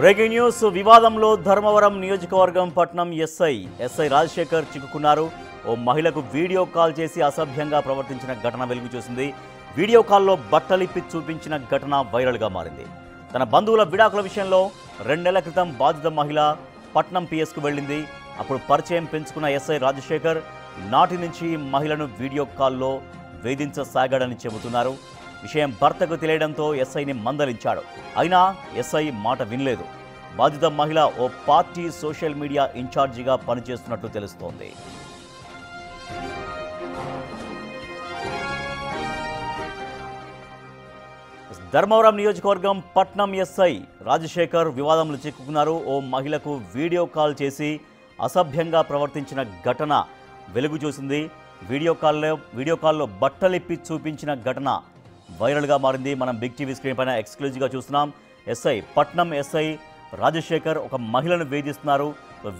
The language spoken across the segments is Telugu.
బ్రేకింగ్ న్యూస్ వివాదంలో ధర్మవరం నియోజకవర్గం పట్నం ఎస్ఐ రాజశేఖర్ చిక్కుకున్నారు. ఓ మహిళకు వీడియో కాల్ చేసి అసభ్యంగా ప్రవర్తించిన ఘటన వెలుగు చూసింది. వీడియో కాల్లో బట్టలిప్పి చూపించిన ఘటన వైరల్గా మారింది. తన బంధువుల విడాకుల విషయంలో 2 నెలల క్రితం బాధిత మహిళ పట్నం పిఎస్కు వెళ్ళింది. అప్పుడు పరిచయం పెంచుకున్న ఎస్ఐ రాజశేఖర్ నాటి నుంచి మహిళను వీడియో కాల్లో వేధించసాగాడని చెబుతున్నారు. విషయం భర్తకు తెలియడంతో ఎస్ఐని మందలించాడు. అయినా ఎస్ఐ మాట వినలేదు. బాధిత మహిళ ఓ పార్టీ సోషల్ మీడియా ఇన్ఛార్జిగా పనిచేస్తున్నట్లు తెలుస్తోంది. ధర్మవరం నియోజకవర్గం పట్నం ఎస్ఐ రాజశేఖర్ వివాదంలో చిక్కుకున్నారు. ఓ మహిళకు వీడియో కాల్ చేసి అసభ్యంగా ప్రవర్తించిన ఘటన వెలుగు చూసింది. వీడియో కాల్లో బట్టలిప్పి చూపించిన ఘటన వైరల్గా మారింది. మనం బిగ్ టీవీ స్క్రీన్ పైన ఎక్స్క్లూజివ్గా చూస్తున్నాం. పట్నం ఎస్ఐ రాజశేఖర్ ఒక మహిళను వేధిస్తున్నారు.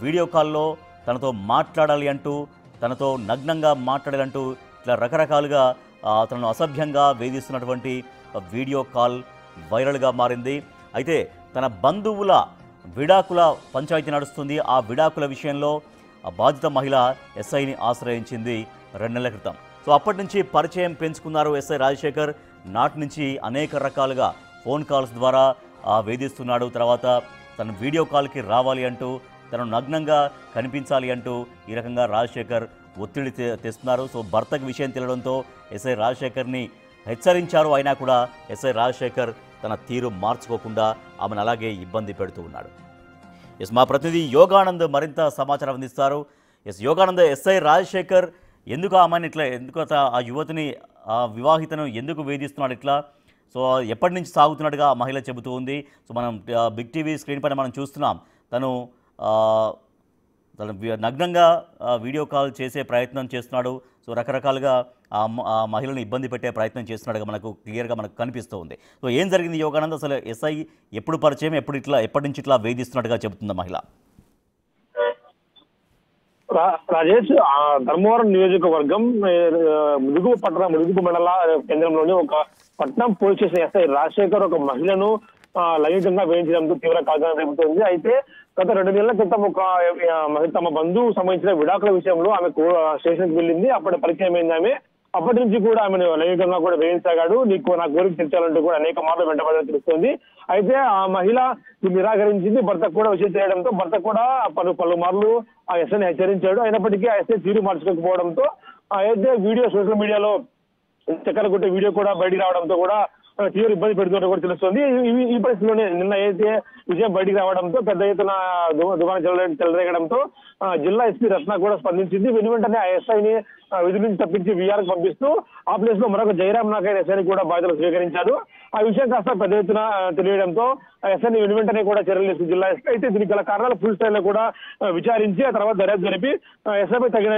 వీడియో కాల్లో తనతో మాట్లాడాలి అంటూ, తనతో నగ్నంగా మాట్లాడాలంటూ ఇట్లా రకరకాలుగా తనను అసభ్యంగా వేధిస్తున్నటువంటి వీడియో కాల్ వైరల్గా మారింది. అయితే తన బంధువుల విడాకుల పంచాయతీ నడుస్తుంది. ఆ విడాకుల విషయంలో ఆ బాధిత మహిళ ఎస్ఐని ఆశ్రయించింది 2 నెలల క్రితం. సో అప్పటి నుంచి పరిచయం పెంచుకున్నారు ఎస్ఐ రాజశేఖర్. నాటి నుంచి అనేక రకాలుగా ఫోన్ కాల్స్ ద్వారా వేధిస్తున్నాడు. తర్వాత తన వీడియో కాల్కి రావాలి అంటూ, తను నగ్నంగా కనిపించాలి అంటూ ఈ రకంగా రాజశేఖర్ ఒత్తిడి తెస్తున్నారు. సో భర్తకు విషయం తెలియడంతో ఎస్ఐ రాజశేఖర్ని హెచ్చరించారు. అయినా కూడా ఎస్ఐ రాజశేఖర్ తన తీరు మార్చుకోకుండా ఆమెను అలాగే ఇబ్బంది పెడుతూ ఉన్నాడు. మా ప్రతినిధి యోగానంద్ మరింత సమాచారం అందిస్తారు. యోగానంద్, ఎస్ఐ రాజశేఖర్ ఎందుకు ఆమెను ఇట్లా, ఎందుకు ఆ యువతిని, ఆ వివాహితను ఎందుకు వేధిస్తున్నాడు ఇట్లా? సో ఎప్పటి నుంచి సాగుతున్నట్టుగా ఆ మహిళ చెబుతూ ఉంది. సో మనం బిగ్ టీవీ స్క్రీన్ పైన మనం చూస్తున్నాం. తను నగ్నంగా వీడియో కాల్ చేసే ప్రయత్నం చేస్తున్నాడు. సో రకరకాలుగా ఆ మహిళను ఇబ్బంది పెట్టే ప్రయత్నం చేస్తున్నాడుగా మనకు క్లియర్గా మనకు కనిపిస్తూ ఉంది. సో ఏం జరిగింది యోగానంద్? అసలు ఎస్ఐ ఎప్పుడు పరిచయం, ఎప్పటి నుంచి ఇట్లా వేధిస్తున్నట్టుగా చెబుతుంది మహిళ? రాజేష్, ధర్మవరం నియోజకవర్గం ములుగు మండల కేంద్రంలోని ఒక పట్నం పోలీస్ స్టేషన్ ఎస్ఐ రాజశేఖర్ ఒక మహిళను లైంగికంగా వేయించడంతో తీవ్ర కాల్పులు రేపుతోంది. అయితే గత 2 నెలల క్రితం తమ బంధువు సంబంధించిన విడాకుల విషయంలో ఆమె స్టేషన్కి వెళ్ళింది. అప్పటి పరిచయం అయింది ఆమె. అప్పటి నుంచి కూడా ఆమెను లైంగికంగా కూడా వేయించగాడు, నా కోరిక తీర్చాలంటూ కూడా అనేక మార్లు వెంటబడని తెలుస్తుంది. అయితే ఆ మహిళ నిరాకరించింది. భర్తకు కూడా విషయం చేయడంతో భర్త కూడా పలుమార్లు ఆ ఎస్ఐని హెచ్చరించాడు. అయినప్పటికీ ఆ ఎస్ఐ తీరు మార్చుకోకపోవడంతో అయితే సోషల్ మీడియాలో చక్కెర కొట్టే వీడియో కూడా బయటికి రావడంతో కూడా తీవ్ర ఇబ్బంది పెడుతున్నట్టు కూడా తెలుస్తుంది. ఈ పరిస్థితిలోనే నిన్న అయితే విషయం బయటికి రావడంతో పెద్ద ఎత్తున దుమారం చెలరేగడంతో జిల్లా ఎస్పీ రత్న కూడా స్పందించింది. వెంటనే ఆ ఎస్ఐని విధి నుంచి తప్పించి వీఆర్ పంపిస్తూ ఆ ప్లేస్ లో మరొక జయరాం నాయక్ ఎస్ఐని కూడా బాధ్యతలు స్వీకరించారు. ఆ విషయం కాస్త పెద్ద ఎత్తున తెలియడంతో ఆ ఎస్ఐని వెంటనే కూడా చర్యలు తీసుకు జిల్లా ఎస్పీ. అయితే దీనికి గల కారణాలు ఫుల్ స్థాయిలో కూడా విచారించి ఆ తర్వాత దర్యాప్తు జరిపి ఎస్ఐపై తగిన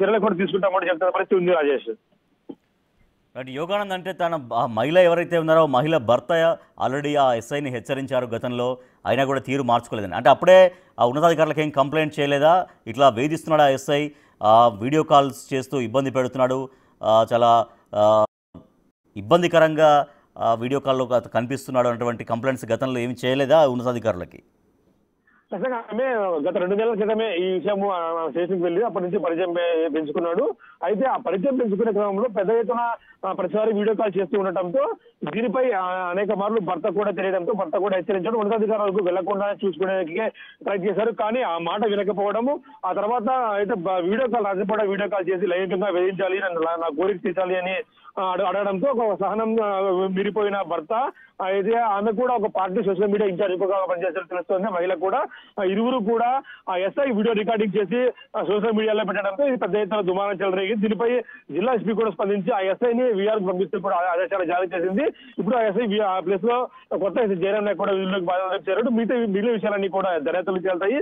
చర్యలు కూడా తీసుకుంటామని చెప్తున్న పరిస్థితి ఉంది రాజేష్. యోగానంద్, అంటే తన మహిళ ఎవరైతే ఉన్నారో మహిళ భర్త ఆల్రెడీ ఆ ఎస్ఐని హెచ్చరించారు గతంలో, అయినా కూడా తీరు మార్చుకోలేదని. అంటే అప్పుడే ఆ ఉన్నతాధికారులకు ఏం కంప్లైంట్ చేయలేదా? ఇట్లా వేధిస్తున్నాడు ఆ ఎస్ఐ, వీడియో కాల్స్ చేస్తూ ఇబ్బంది పెడుతున్నాడు, చాలా ఇబ్బందికరంగా వీడియో కాల్లో కనిపిస్తున్నాడు అన్నటువంటి కంప్లైంట్స్ గతంలో ఏమి చేయలేదా ఉన్నతాధికారులకి? ఖచ్చితంగా ఆమె గత 2 నెలల క్రితమే ఈ విషయం స్టేషన్కి వెళ్ళి అప్పటి నుంచి పరిచయం పెంచుకున్నాడు. అయితే ఆ పరిచయం పెంచుకునే క్రమంలో పెద్ద ఎత్తున ప్రతిసారి వీడియో కాల్ చేస్తూ ఉండటంతో దీనిపై అనేక మార్లు భర్త కూడా తెలియడంతో భర్త కూడా హెచ్చరించడం, ఉన్నతాధికారులకు వెళ్లకుండా చూసుకునేందుకు ట్రై చేశారు. కానీ ఆ మాట వినకపోవడము, ఆ తర్వాత అయితే వీడియో కాల్ చేసి లైంగికంగా వేధించాలి, నా కోరిక తీర్చాలి అని అడగడంతో ఒక సహనం మిరిపోయిన భర్త అయితే ఆమె కూడా ఒక పార్టీ సోషల్ మీడియా ఇన్ఛార్జిగా పనిచేసినట్టు తెలుస్తుంది. మహిళ కూడా ఇరువురు కూడా ఆ ఎస్ఐ వీడియో రికార్డింగ్ చేసి సోషల్ మీడియాలో పెట్టడంతో ఇది పెద్ద ఎత్తున దుమారం చెలరేగింది. దీనిపై జిల్లా ఎస్పీ కూడా స్పందించి ఆ ఎస్ఐని వీఆర్ పంపిస్తూ కూడా ఆదేశాలు జారీ చేసింది. ఇప్పుడు ఆ ఎస్ఐ ఆ ప్లేస్ లో కొత్త ఎస్ఐ జయరాం నాయక్ కూడా వీళ్ళకి బాధ్యత చేరాడు. మిగిలిన విషయాలన్నీ కూడా దర్యాప్తులు చేస్తాయి.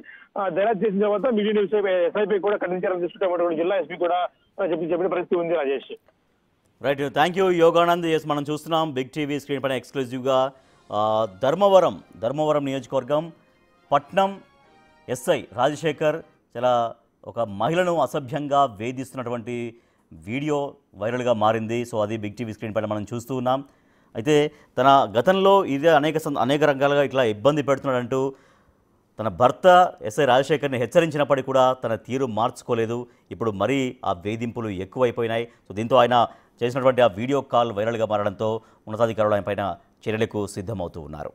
దర్యాప్తు చేసిన తర్వాత మిగిలిన ఎస్ఐపై కూడా కఠిన తీసుకుంటామని జిల్లా ఎస్పీ కూడా చెప్పిన పరిస్థితి ఉంది Rajesh. Right, thank you Yoganand. మనం చూస్తున్నాం బిగ్ టీవీ స్క్రీన్ పైన ఎక్స్క్లూజివ్గా ధర్మవరం నియోజకవర్గం పట్నం ఎస్ఐ రాజశేఖర్ చాలా ఒక మహిళను అసభ్యంగా వేధిస్తున్నటువంటి వీడియో వైరల్గా మారింది. సో అది బిగ్ టీవీ స్క్రీన్ పైన మనం చూస్తూ ఉన్నాం. అయితే తన గతంలో ఇదే అనేక రకాలుగా ఇట్లా ఇబ్బంది పెడుతున్నాడంటూ తన భర్త ఎస్ఐ రాజశేఖర్ని హెచ్చరించినప్పటికీ కూడా తన తీరు మార్చుకోలేదు. ఇప్పుడు మరీ ఆ వేధింపులు ఎక్కువైపోయినాయి. సో దీంతో ఆయన చేసినటువంటి ఆ వీడియో కాల్ వైరల్గా మారడంతో ఉన్నతాధికారులు ఆయన పైన చర్యలకు సిద్ధమవుతూ ఉన్నారు.